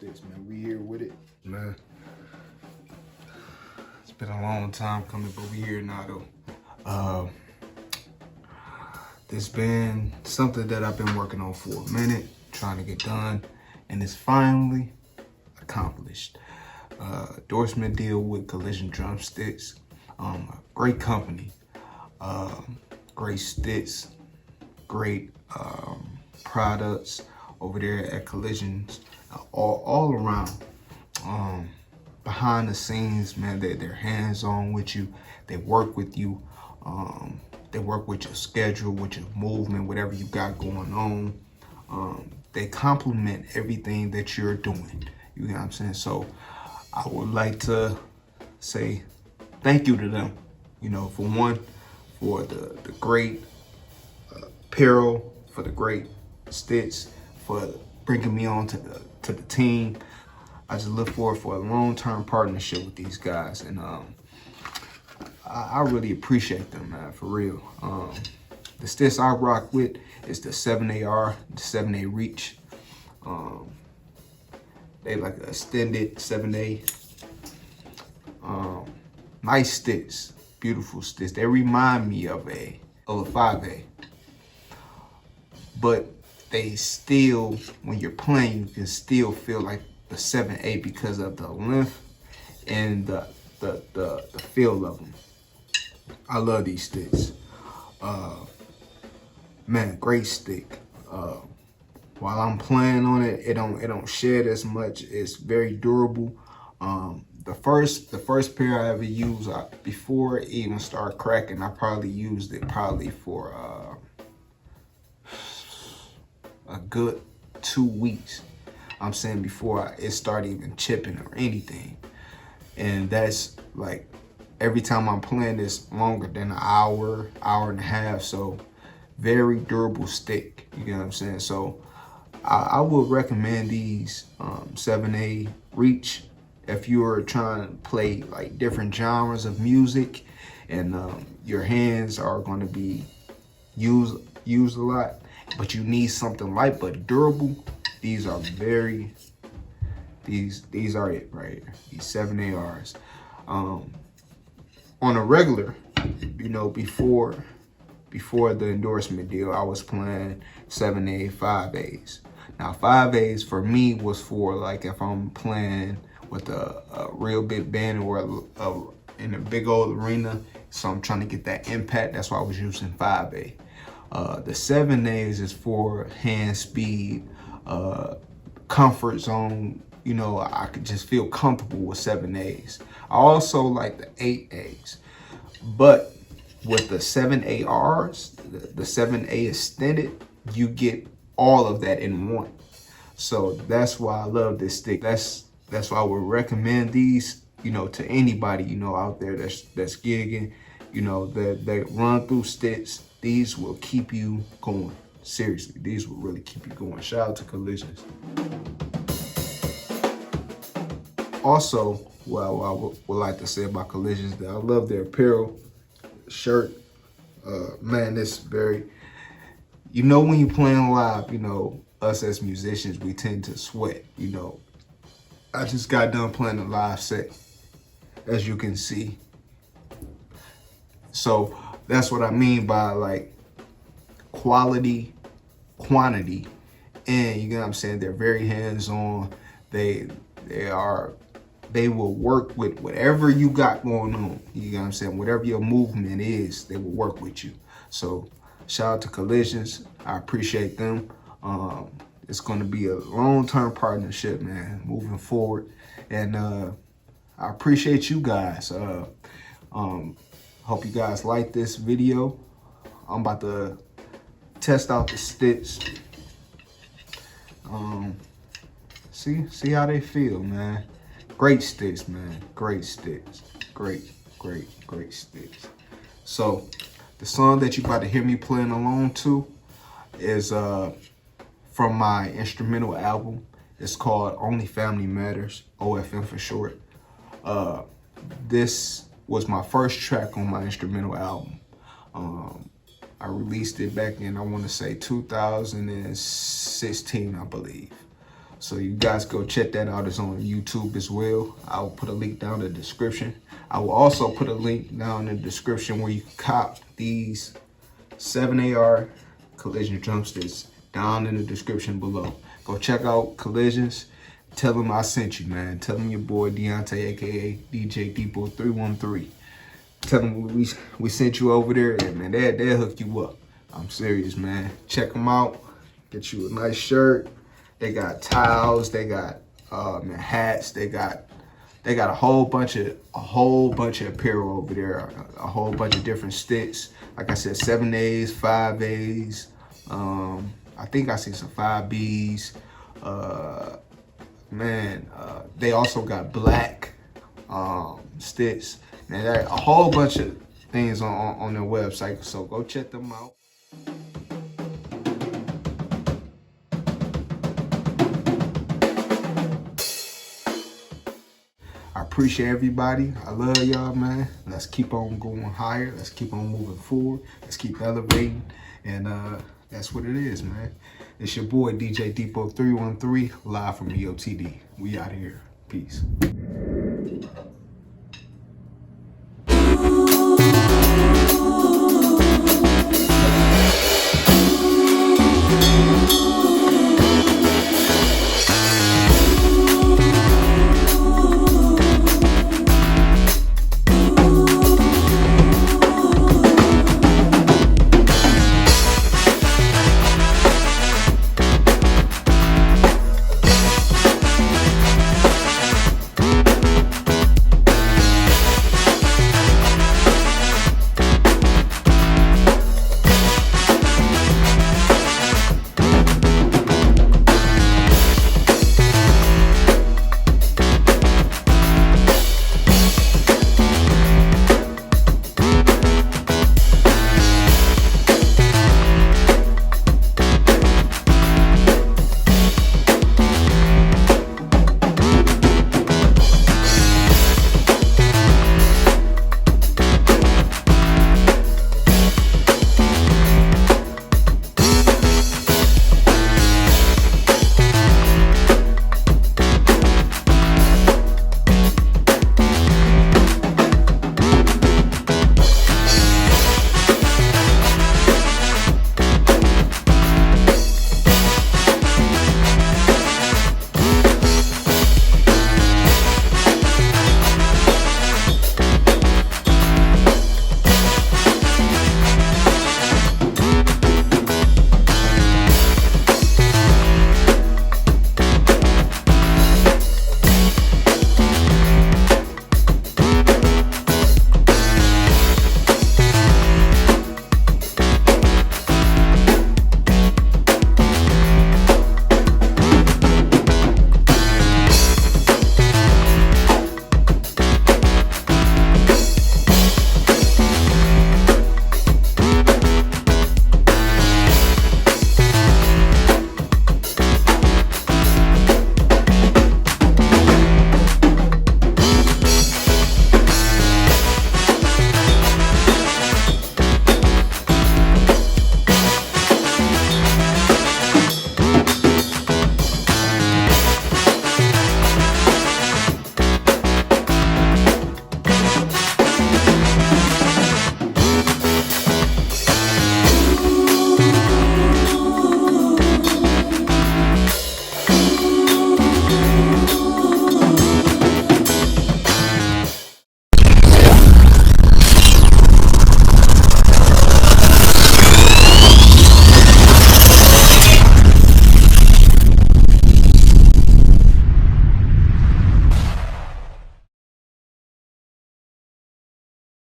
Drumsticks, man. We here with it. Man, it's been a long time coming, but we here now though. There's been something that I've been working on for a minute, trying to get done, and it's finally accomplished. Endorsement deal with Collision Drumsticks. Great company, great sticks, great products over there at Collisions, all around. Behind the scenes, man, they're hands-on with you. They work with you. They work with your schedule, with your movement, whatever you got going on. They complement everything that you're doing. You know what I'm saying? So I would like to say thank you to them. You know, for one, for the great apparel, for the great stitch, for bringing me on to the team. I just look forward for a long-term partnership with these guys, and I really appreciate them, man, for real. The sticks I rock with is the 7AR, the 7A Reach. They like an extended 7A. Nice sticks, beautiful sticks. They remind me of a 5A, but they still, when you're playing, you can still feel like the 7A because of the length and the feel of them. I love these sticks. Man, great stick. While I'm playing on it, it don't shed as much. It's very durable. The first pair I ever used, before it even started cracking, I probably used it for a good 2 weeks. I'm saying before it started even chipping or anything. And that's like, every time I'm playing this longer than an hour and a half. So very durable stick, you know what I'm saying? So I would recommend these 7A Reach if you're trying to play like different genres of music and your hands are going to be used a lot, but you need something light but durable. These are these are it right here. These 7ARs. On a regular, you know, before the endorsement deal, I was playing 7A, 5As. Now 5As for me was for like if I'm playing with a real big band or in a big old arena, so I'm trying to get that impact. That's why I was using 5A. The 7As is for hand speed, comfort zone. You know, I could just feel comfortable with 7As. I also like the 8As, but with the 7ARs, the 7A extended, you get all of that in one. So that's why I love this stick. That's why I would recommend these, you know, to anybody, you know, out there that's gigging, you know, that run through sticks. These will keep you going. Seriously, these will really keep you going. Shout out to Collisions. Also, what I would like to say about Collisions, that I love their apparel, shirt. Man, it's very, you know, when you're playing live, you know, us as musicians, we tend to sweat, you know. I just got done playing a live set, as you can see. So that's what I mean by like quality, quantity, and you know what I'm saying? They're very hands-on. They will work with whatever you got going on. You know what I'm saying? Whatever your movement is, they will work with you. So shout out to Collisions. I appreciate them. It's going to be a long-term partnership, man, moving forward. And I appreciate you guys. Hope you guys like this video. I'm about to test out the sticks. See how they feel, man. Great sticks, man. Great sticks. Great sticks. So the song that you about to hear me playing along to is from my instrumental album. It's called Only Family Matters, OFM for short. This was my first track on my instrumental album. I released it back in, I want to say 2016, I believe. So you guys go check that out. It's on YouTube as well. I'll put a link down in the description. I will also put a link down in the description where you can cop these 7AR Collision Drumsticks down in the description below. Go check out Collisions. Tell them I sent you, man. Tell them your boy Dionte, aka DJ Depot 313. Tell them we sent you over there, and man, they'll hook you up. I'm serious, man. Check them out. Get you a nice shirt. They got towels. They got hats. They got a whole bunch of apparel over there. A whole bunch of different sticks. Like I said, 7As, 5As. I think I see some 5Bs. They also got black sticks. And a whole bunch of things on their website. So go check them out. I appreciate everybody. I love y'all, man. Let's keep on going higher. Let's keep on moving forward. Let's keep elevating. And that's what it is, man. It's your boy, DJ Depot 313, live from EOTD. We out here. Peace.